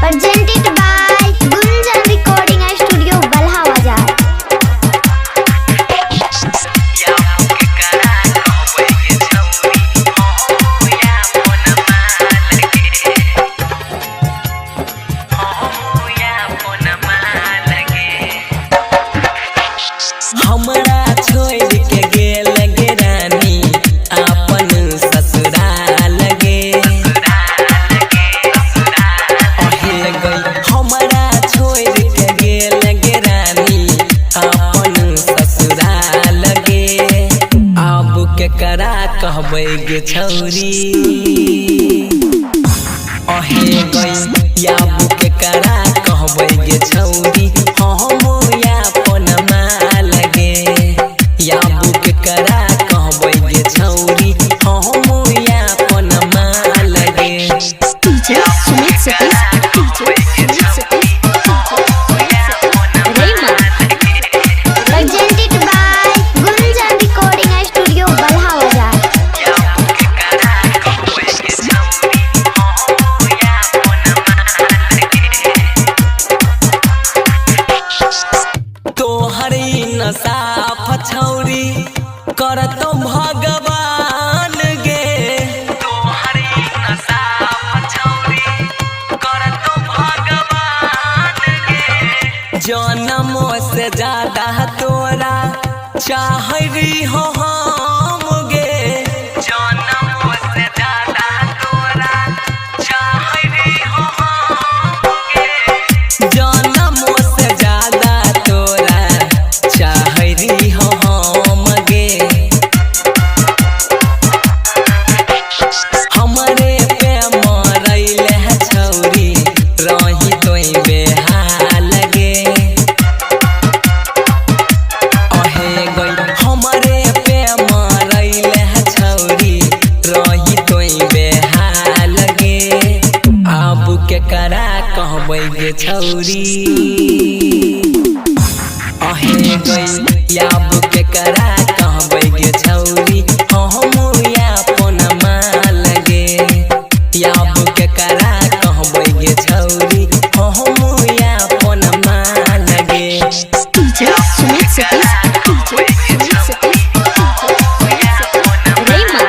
presented by Gunjan Recording Studio, Balha Bazaar. हमरा छोड़ के गेल गे रानी अपन ससुराल गे अहे गई। हमरा छोड़ के गेल गे रानी अपन ससुराल गे। अब केकरा कहबै गे छौरी अहे गई। अब केकरा कहबै गे छौरी हम अपन माल गे। याबू केकरा कहबै गे छौरी हम अपन माल गे। DJ Sumit Satish, DJ Sumit Satish, Rayman. Presented by Gunjan Recording Studio, Balha Bazaar. तोहर नशा फछौरी करतो भगवान गे। तोहर नशा फछौरी करतो भगवान गे। जनमो से ज्यादा तोरा चाहरी हो हम गे। जनमो से ज्यादा तोरा चाहरी हो हम गे। जनमो से ज्यादा तोरा चाहरी हो हम गे। हमरे पे मरैले छौरी रही तोई बेहाल गे अहे गई। हमरे पे मरैले छौरी रही तोई बेहाल गे। अब केकरा कहबै गे छौरी अहे गई। अब केकरा कहबै गे छौरी हम अपन माल गे। अब केकरा कहबै गे छौरी हम अपन माल गे। DJ Sumit Satish, DJ Sumit Satish, Rayman.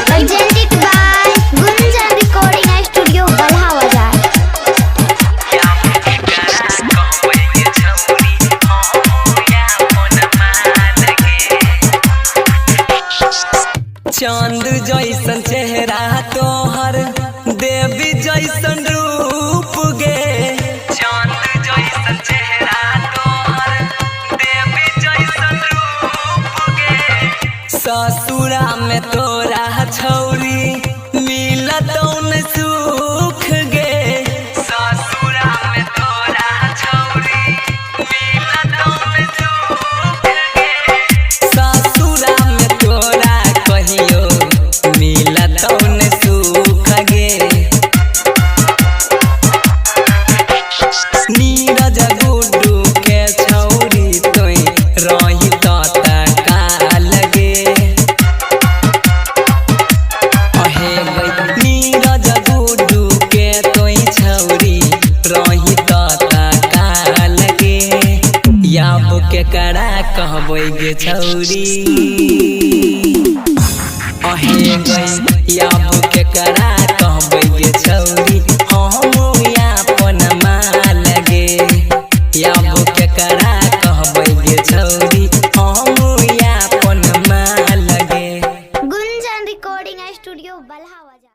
Presented by Gunjan Recording Studio, Balha Bazaar. चांद जैसन चेहरा तोहर देवी जैसन रूप गे। चांद जैसन चेहरा तोहर देवी जैसन रूप गे। ससुरा में तोरा छौरी मिलतौ न सुख गे। ससुरा में तोरा छौरी मिलतौ न सुख गे। ससुरा में तोरा कहियो मिलतौ न सुख गे। नीरज गुड्डू के छौरी तोई रही तत्काल गे अहे गई। नीरज गुड्डू के तोई छौरी रही तत्काल गे। याब केकरा कहबै गे छौरी अहे गई। याब केकरा कहबै गे छौरी हम अपन माल गे। याब केकरा कहबै गे छौरी हम अपन माल गे। Gunjan Recording Studio, Balha Bazaar.